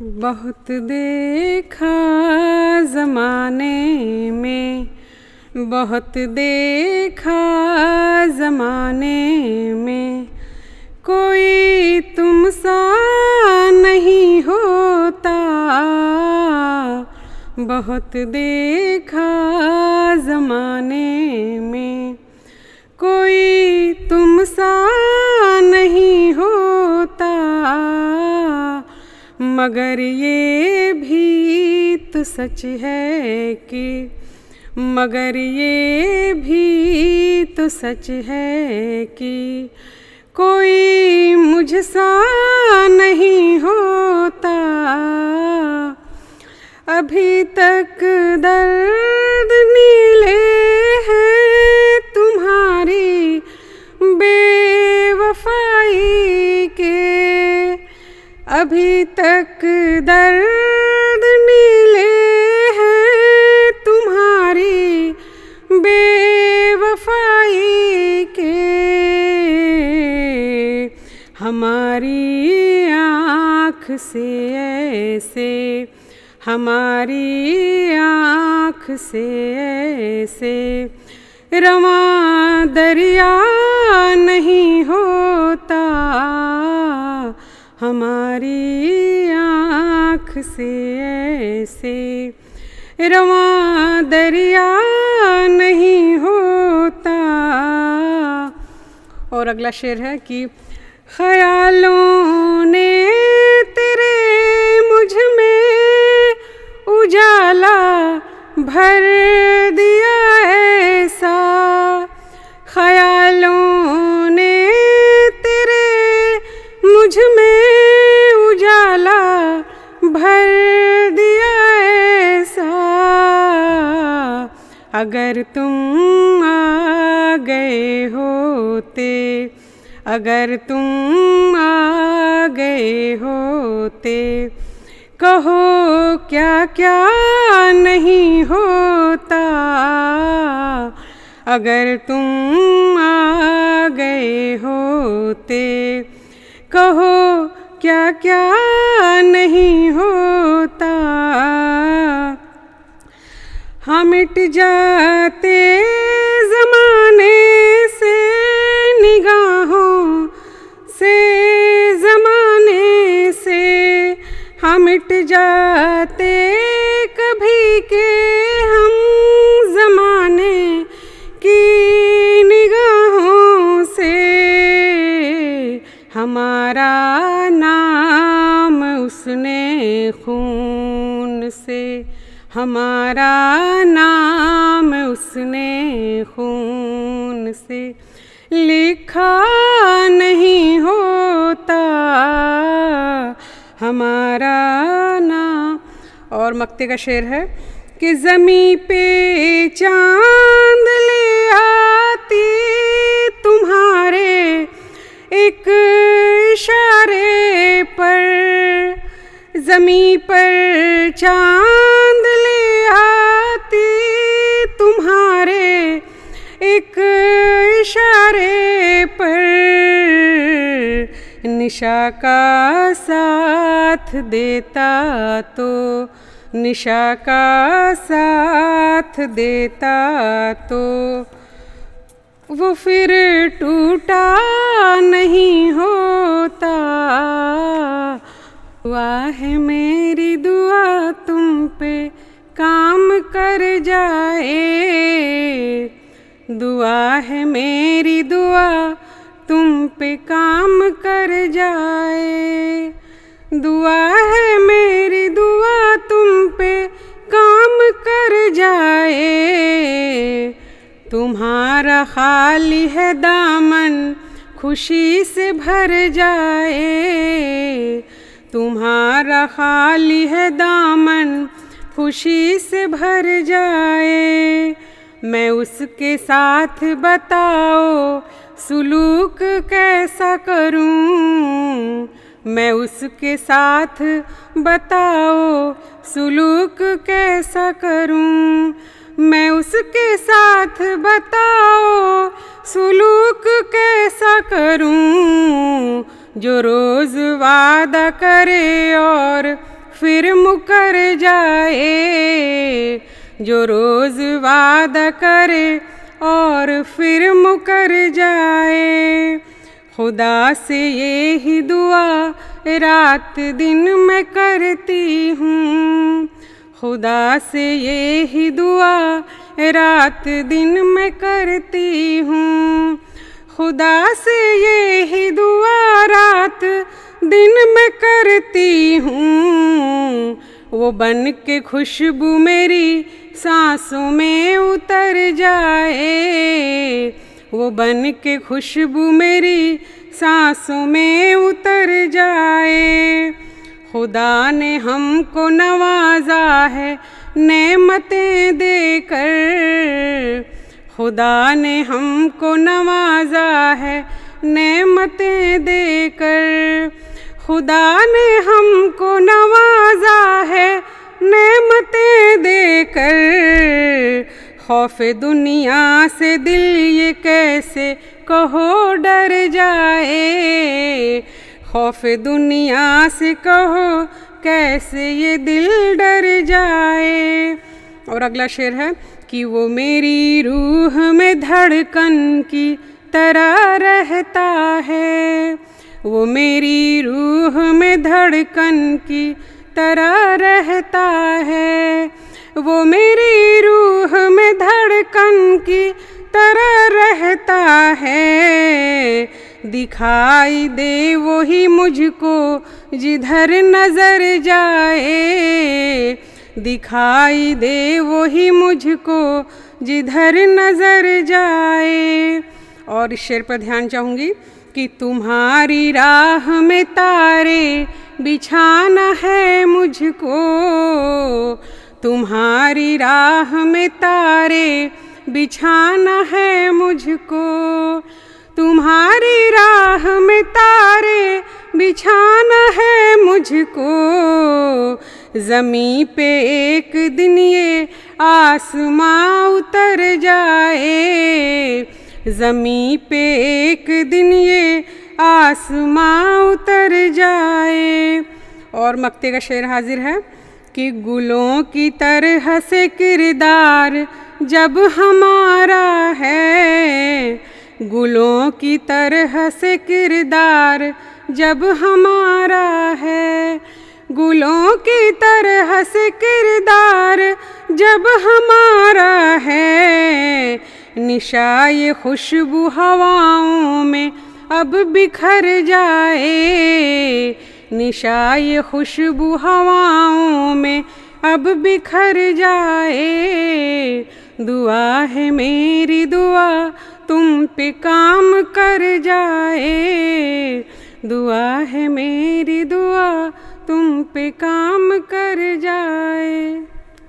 बहुत देखा ज़माने में, बहुत देखा ज़माने में, कोई तुम सा नहीं होता। बहुत देखा ज़माने में, कोई तुम सा नहीं होता। मगर ये भी तो सच है कि, मगर ये भी तो सच है कि कोई मुझसा नहीं होता। अभी तक दर्द नीले हैं तुम्हारी बेवफाई के, अभी तक दर्द नीले हैं तुम्हारी बेवफाई के। हमारी आँख से ऐसे, हमारी आँख से ऐसे रवां दरिया नहीं होता। हमारी आँख से ऐसे रवां दरिया नहीं होता। और अगला शेर है कि ख़यालों ने तेरे मुझ में उजाला भर दिया ऐसा। ख़यालों ने तेरे मुझ में उजाला भर दिया ऐसा। अगर तुम आ गए होते, अगर तुम आ गए होते, कहो क्या क्या नहीं होता। अगर तुम आ गए होते, कहो क्या क्या नहीं होता। हम मिट जाते ज़माने से, निगाहों से ज़माने से, हम मिट जाते कभी के हम ज़माने की निगाहों से। हमारा नाम उसने खून से, हमारा नाम उसने खून से लिखा नहीं होता। हमारा नाम। और मक्ते का शेर है कि ज़मीं पे चाँद ले आती तुम्हारे एक इशारे पर। ज़मीं पर चाँद ले आती तुम्हारे एक इशारे पर। निशा का साथ देता तो, निशा का साथ देता तो वो फिर टूटा नहीं होता। दुआ है मेरी दुआ तुम पे काम कर जाए। दुआ है मेरी दुआ तुम पे काम कर जाए। दुआ है मेरी दुआ तुम पे काम कर जाए। तुम्हारा खाली है दामन खुशी से भर जाए। तुम्हारा खाली है दामन खुशी से भर जाए। मैं उसके साथ बताओ सुलूक कैसा करूं। मैं उसके साथ बताओ सुलूक कैसा करूं। मैं उसके साथ बताओ सुलूक कैसा करूं। जो रोज़ वादा करे और फिर मुकर जाए, जो रोज़ वादा करे और फिर मुकर जाए। खुदा से ये ही दुआ रात दिन मैं करती हूँ, खुदा से ये ही दुआ रात दिन मैं करती हूँ, खुदा से ये ही दुआ रात दिन मैं करती हूँ। वो बन के खुशबू मेरी सांसों में उतर जाए, वो बन के खुशबू मेरी सांसों में उतर जाए। खुदा ने हमको नवाजा है नेमतें देकर, खुदा ने हमको नवाजा है नेमतें देकर, खुदा ने हमको नवाजा है नेमतें देकर। खौफ दुनिया से दिल ये कैसे कहो डर जाए, खौफ दुनिया से कहो कैसे ये दिल डर जाए। और अगला शेर है कि वो मेरी रूह में धड़कन की तरह रहता है, वो मेरी रूह में धड़कन की तरह रहता है, वो मेरी रूह में धड़कन की तरह रहता है। दिखाई दे वो ही मुझको जिधर नजर जाए, दिखाई दे वो ही मुझको जिधर नजर जाए। और इस शेर पर ध्यान चाहूँगी कि तुम्हारी राह में तारे बिछाना है मुझको, तुम्हारी राह में तारे बिछाना है मुझको, तुम्हारी राह में तारे बिछाना है मुझको। ज़मीं पे एक दिन ये आसमां उतर जाए, ज़मीं पे एक दिन ये आसमां उतर जाए। और मक्ते का शेर हाजिर है कि गुलों की तरह से किरदार जब हमारा है, गुलों की तरह से किरदार जब हमारा है, गुलों की तरह से किरदार जब हमारा है। निशा ये खुशबू हवाओं में अब बिखर जाए, निशा ये खुशबू हवाओं में अब बिखर जाए। दुआ है मेरी दुआ तुम पे काम कर जाए, दुआ है मेरी दुआ तुम पे काम कर जाए।